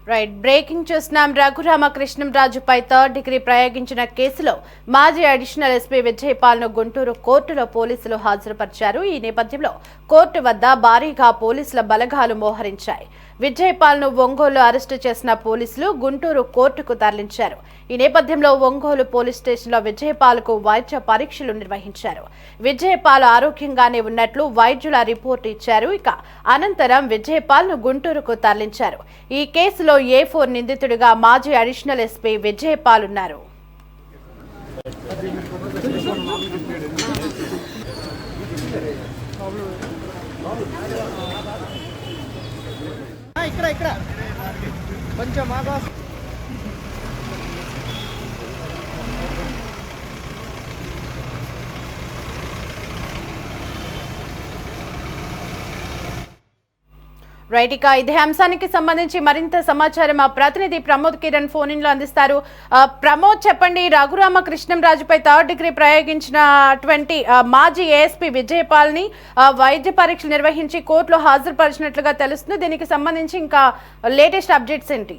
Right breaking చూస్తున్నాం. రఘురామకృష్ణంరాజుపై third degree ప్రయోగించిన కేసులో మాజీ అడిషనల్ ఎస్పీ విజయపాల్ను గుంటూరు కోర్టులో పోలీసులు హాజరుపరిచారు. ఈ నేపథ్యంలో కోర్టు వద్ద భారీగా పోలీసుల బలగాలు మోహరించాయి. విజయపాల్ను ఒంగోలు అరెస్టు చేసిన పోలీసులు గుంటూరు కోర్టుకు తరలించారు. ఈ నేపథ్యంలో ఒంగోలు పోలీస్ స్టేషన్లో విజయపాల్కు వైద్య పరీక్షలు నిర్వహించారు. విజయపాల్ ఆరోగ్యంగానే ఉన్నట్లు వైద్యుల రిపోర్టు ఇచ్చారు. ఇక అనంతరం విజయపాల్ను గుంటూరుకు తరలించారు. ఈ కేసులో A4 నిందితుడిగా మాజీ అడిషనల్ ఎస్పీ విజయపాల్ ఉన్నారు. ఇక్కడ కొంచెం ఆగా రైట్, ఇక ఇదే అంశానికి సంబంధించి మరింత సమాచారం మా ప్రతినిధి ప్రమోద్ కిరణ్ ఫోన్ ఇన్ లో అందిస్తారు. ప్రమోద్, చెప్పండి. రఘురామకృష్ణంరాజుపై థర్డ్ డిగ్రీ ప్రయోగించినటువంటి మాజీ ఏఎస్పీ విజయపాల్ ని వైద్య పరీక్షలు నిర్వహించి కోర్టులో హాజరుపరిచినట్లుగా తెలుస్తుంది. దీనికి సంబంధించి ఇంకా లేటెస్ట్ అప్డేట్స్ ఏంటి?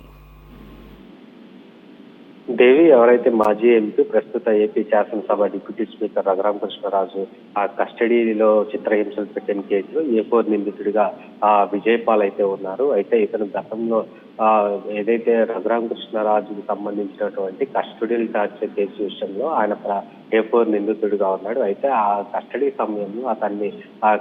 దేవి, ఎవరైతే మాజీ ఎంపీ ప్రస్తుత ఏపీ శాసనసభ డిప్యూటీ స్పీకర్ రఘురామకృష్ణరాజు ఆ కస్టడీలో చిత్రహింసలు పెట్టిన కేసులో A4 నిందితుడిగా విజయపాల్ అయితే ఉన్నారు. అయితే ఇతను గతంలో ఏదైతే రఘురామకృష్ణరాజుకు సంబంధించినటువంటి కస్టడియల్ టార్చర్ కేసు విషయంలో ఆయన A4 నిందితుడిగా ఉన్నాడు. అయితే ఆ కస్టడీ సమయంలో అతన్ని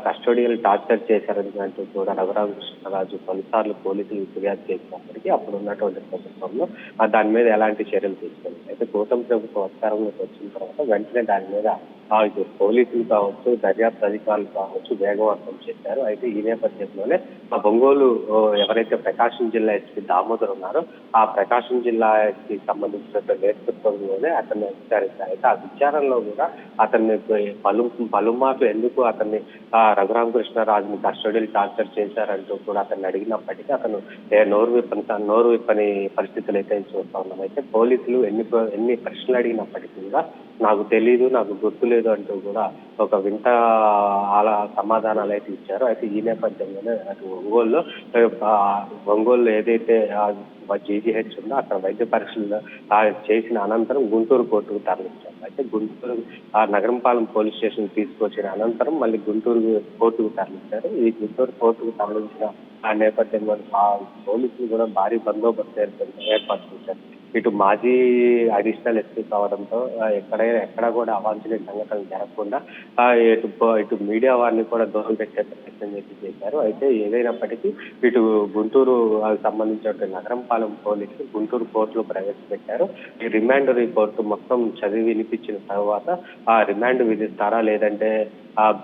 కస్టడియల్ టార్చర్ చేశారని అంటూ కూడా రఘురామకృష్ణరాజు పలుసార్లు పోలీసులు ఫిర్యాదు చేసినప్పటికీ అప్పుడు ఉన్నటువంటి ప్రభుత్వంలో దాని మీద ఎలాంటి చర్యలు తీసుకోలేదు. అయితే కూటమి ప్రభుత్వం అధికారంలోకి వచ్చిన తర్వాత వెంటనే దాని మీద పోలీసులు కావచ్చు, దర్యాప్తు అధికారులు కావచ్చు వేగవంతం చేశారు. అయితే ఈ నేపథ్యంలోనే ఒంగోలు ఎవరైతే ప్రకాశం జిల్లా ఎస్పీ దామోదర్ ఉన్నారో ఆ ప్రకాశం జిల్లాకి సంబంధించిన నేతృత్వంలోనే అతన్ని విచారించారు. అయితే ఆ విచారణలో కూడా అతన్ని పలుమార్లు ఎందుకు అతన్ని రఘురామకృష్ణరాజుని కస్టడీలు టార్చర్ చేశారంటూ కూడా అతన్ని అడిగినప్పటికీ అతను నోరు విప్పని పరిస్థితులు అయితే చూస్తా ఉన్నాం. అయితే పోలీసులు ఎన్ని ప్రశ్నలు అడిగినప్పటికీ కూడా నాకు తెలీదు, నాకు గుర్తులేదు అంటూ కూడా ఒక వింత అలా సమాధానాలు అయితే ఇచ్చారు. అయితే ఈ నేపథ్యంలోనే అటు ఒంగోలు ఏదైతే GGH ఉందో అక్కడ వైద్య పరీక్షలు చేసిన అనంతరం గుంటూరు కోర్టుకు తరలించారు. అయితే గుంటూరు నగరంపాలెం పోలీస్ స్టేషన్ తీసుకొచ్చిన అనంతరం మళ్ళీ గుంటూరు కోర్టుకు తరలించారు. ఈ గుంటూరు కోర్టుకు తరలించిన ఆ నేపథ్యంలో పోలీసులు కూడా భారీ బందోబస్తు ఏర్పాటు చేశారు. ఇటు మాజీ అడిషనల్ ఎస్పీ కావడంతో ఎక్కడా కూడా అవాంఛనీయ సంఘటనలు జరగకుండా ఇటు మీడియా వారిని కూడా దూరం పెట్టే ప్రయత్నం చేశారు. అయితే ఏదైనప్పటికీ ఇటు గుంటూరు సంబంధించిన నగరంపాలెం పోలీసులు గుంటూరు కోర్టులో ప్రవేశపెట్టారు. ఈ రిమాండ్ రిపోర్టు మొత్తం చదివి వినిపించిన తర్వాత ఆ రిమాండ్ విధిస్తారా లేదంటే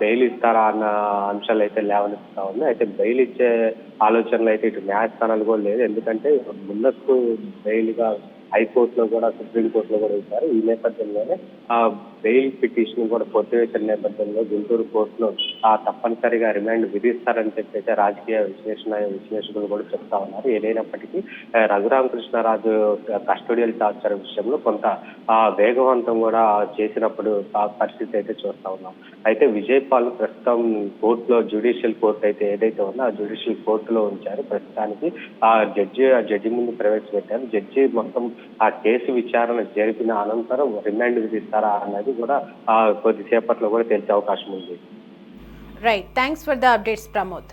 బెయిల్ ఇస్తారా అన్న అంశాలు అయితే లేవనెత్తుతా ఉంది. అయితే బెయిల్ ఇచ్చే ఆలోచనలు అయితే ఇటు న్యాయస్థానాలు కూడా లేదు. ఎందుకంటే ముందస్తు బెయిల్గా హైకోర్టులో కూడా సుప్రీంకోర్టులో కూడా ఇచ్చారు. ఈ నేపథ్యంలోనే బెయిల్ పిటిషన్ కూడా కొట్టివేసిన నేపథ్యంలో గుంటూరు కోర్టులో తప్పనిసరిగా రిమాండ్ విధిస్తారని చెప్పేసి రాజకీయ విశ్లేషకులు కూడా చెప్తా ఉన్నారు. ఏదైనప్పటికీ రఘురామకృష్ణరాజు కస్టోడియల్ టార్చర్ విషయంలో కొంత వేగవంతం కూడా చేసినప్పుడు పరిస్థితి అయితే చూస్తా ఉన్నాం. అయితే విజయపాల్ ప్రస్తుతం కోర్టులో జ్యుడిషియల్ కోర్టు అయితే ఏదైతే ఉందో ఆ జ్యుడిషియల్ కోర్టులో ఉంచారు. ప్రస్తుతానికి జడ్జి ముందు ప్రవేశపెట్టారు. జడ్జి మొత్తం ఆ కేసు విచారణ జరిపిన అనంతరం రిమాండ్ విధిస్తారా అన్నది కూడా కొద్దిసేపట్లో కూడా తెలిసే అవకాశం ఉంది. Right, thanks for the updates Pramod.